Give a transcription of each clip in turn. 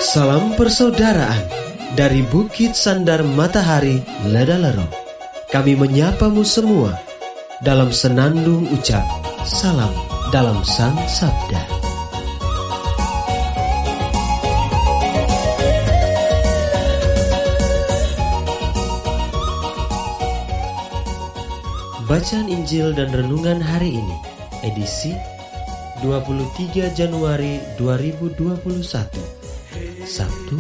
Salam persaudaraan dari Bukit Sandar Matahari Ledalero. Kami menyapamu semua dalam senandung ucap salam dalam Sang Sabda. Bacaan Injil dan Renungan hari ini, edisi 23 Januari 2021, Sabtu,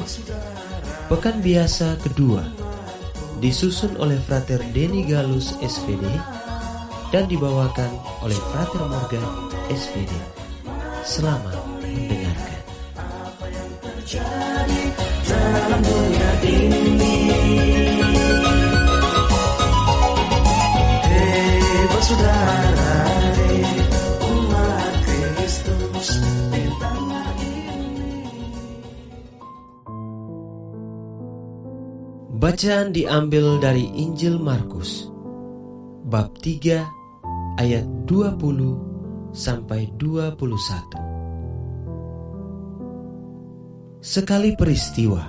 Pekan Biasa kedua, disusun oleh Frater Denny Galus SPD dan dibawakan oleh Frater Morgan SPD. Selamat mendengarkan. Apa yang terjadi dalam dunia ini? Hei saudara, umat Kristus, bintanglah ini. Bacaan diambil dari Injil Markus, bab 3 ayat 20 sampai 21. Sekali peristiwa,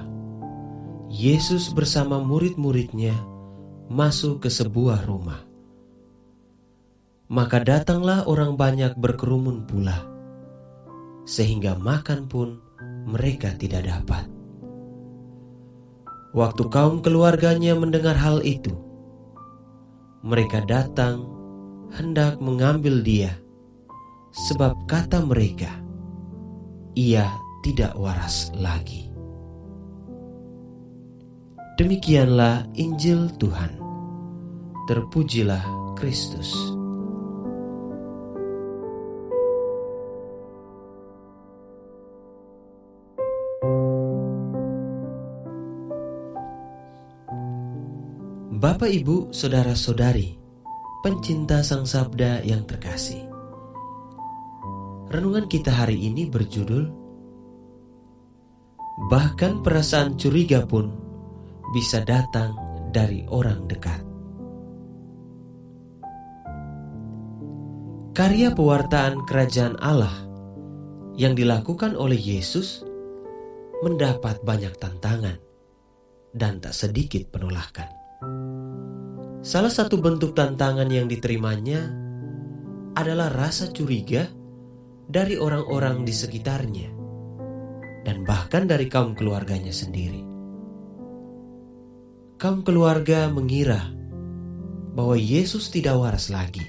Yesus bersama murid-muridnya masuk ke sebuah rumah. Maka datanglah orang banyak berkerumun pula, sehingga makan pun mereka tidak dapat. Waktu kaum keluarganya mendengar hal itu, mereka datang hendak mengambil dia, sebab kata mereka, ia tidak waras lagi. Demikianlah Injil Tuhan. Terpujilah Kristus. Bapak, Ibu, Saudara-saudari, pencinta Sang Sabda yang terkasih. Renungan kita hari ini berjudul Bahkan perasaan curiga pun bisa datang dari orang dekat. Karya pewartaan kerajaan Allah yang dilakukan oleh Yesus mendapat banyak tantangan dan tak sedikit penolakan. Salah satu bentuk tantangan yang diterimanya adalah rasa curiga dari orang-orang di sekitarnya dan bahkan dari kaum keluarganya sendiri. Kaum keluarga mengira bahwa Yesus tidak waras lagi.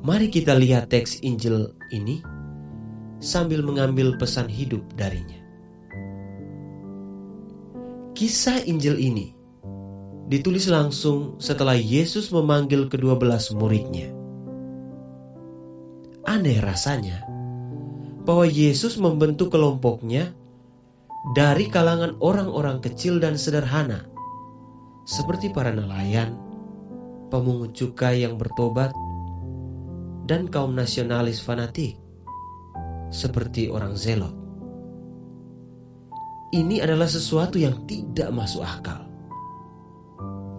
Mari kita lihat teks Injil ini sambil mengambil pesan hidup darinya. Kisah Injil ini ditulis langsung setelah Yesus memanggil ke-12 muridnya. Aneh rasanya bahwa Yesus membentuk kelompoknya dari kalangan orang-orang kecil dan sederhana, seperti para nelayan, pemungut cukai yang bertobat, dan kaum nasionalis fanatik, seperti orang Zelot. Ini adalah sesuatu yang tidak masuk akal.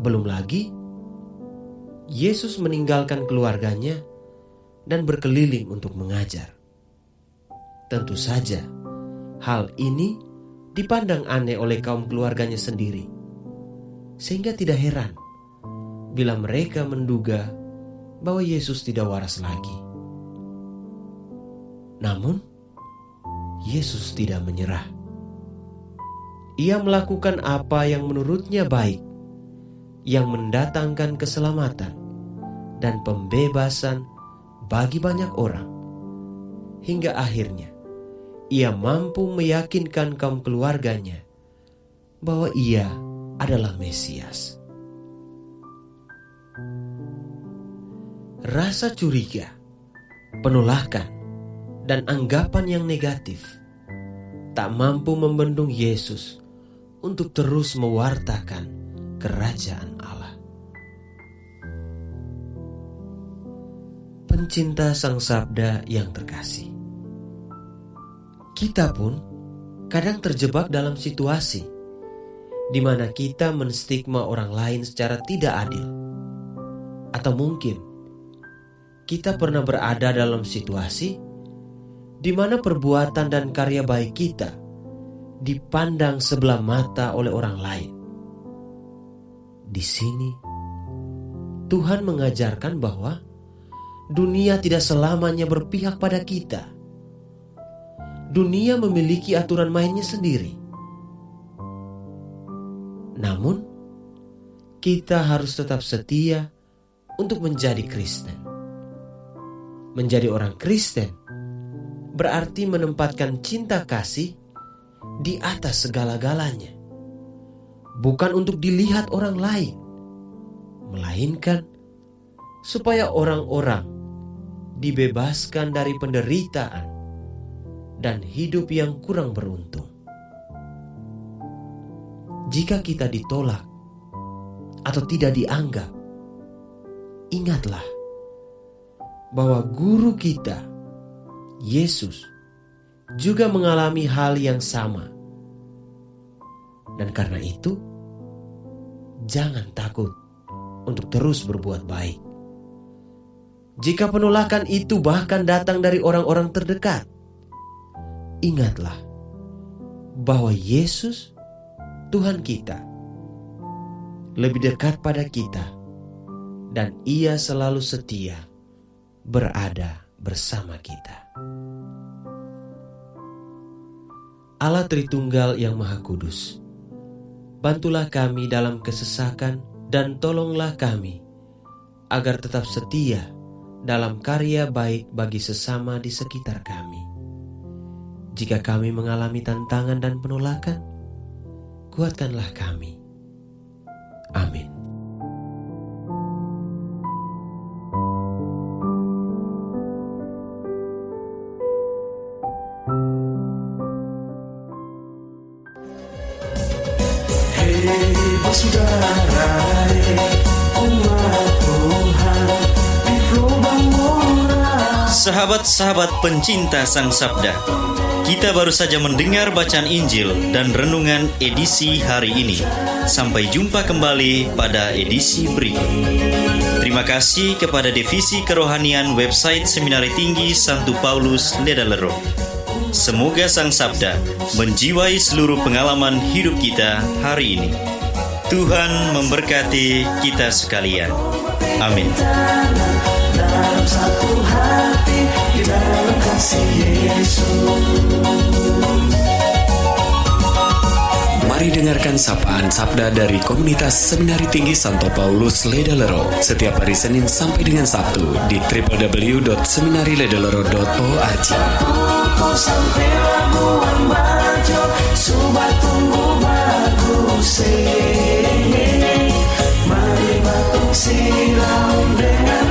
Belum lagi, Yesus meninggalkan keluarganya dan berkeliling untuk mengajar. Tentu saja, hal ini dipandang aneh oleh kaum keluarganya sendiri, sehingga tidak heran bila mereka menduga bahwa Yesus tidak waras lagi. Namun, Yesus tidak menyerah. Ia melakukan apa yang menurutnya baik, yang mendatangkan keselamatan dan pembebasan bagi banyak orang. Hingga akhirnya ia mampu meyakinkan kaum keluarganya bahwa ia adalah Mesias. Rasa curiga, penolakan, dan anggapan yang negatif tak mampu membendung Yesus untuk terus mewartakan kerajaan Allah. Pencinta Sang Sabda yang terkasih, kita pun kadang terjebak dalam situasi di mana kita menstigma orang lain secara tidak adil. Atau mungkin kita pernah berada dalam situasi di mana perbuatan dan karya baik kita dipandang sebelah mata oleh orang lain. Di sini, Tuhan mengajarkan bahwa dunia tidak selamanya berpihak pada kita. Dunia memiliki aturan mainnya sendiri. Namun, kita harus tetap setia untuk menjadi Kristen. Menjadi orang Kristen berarti menempatkan cinta kasih di atas segala-galanya. Bukan untuk dilihat orang lain, melainkan supaya orang-orang dibebaskan dari penderitaan dan hidup yang kurang beruntung. Jika kita ditolak atau tidak dianggap, ingatlah bahwa guru kita, Yesus, juga mengalami hal yang sama. Dan karena itu, jangan takut untuk terus berbuat baik. Jika penolakan itu bahkan datang dari orang-orang terdekat, ingatlah bahwa Yesus, Tuhan kita, lebih dekat pada kita, dan Ia selalu setia berada bersama kita. Allah Tritunggal yang Maha Kudus, bantulah kami dalam kesesakan dan tolonglah kami agar tetap setia dalam karya baik bagi sesama di sekitar kami. Jika kami mengalami tantangan dan penolakan, kuatkanlah kami. Amin. Saudara, umat Tuhan di lubang murah. Sahabat-sahabat pencinta Sang Sabda, kita baru saja mendengar bacaan Injil dan renungan edisi hari ini. Sampai jumpa kembali pada edisi berikut. Terima kasih kepada Divisi Kerohanian website Seminari Tinggi Santo Paulus Ledalero. Semoga Sang Sabda menjiwai seluruh pengalaman hidup kita hari ini. Tuhan memberkati kita sekalian. Amin. Dalam satu hati, di dalam kasih Yesus. Mari dengarkan sapaan sabda dari komunitas Seminari Tinggi Santo Paulus Ledalero setiap hari Senin sampai dengan Sabtu di www.seminariledalero.org. Sampai Labuan Bajo, Subat tunggu bagus. Mari batuk silam dengan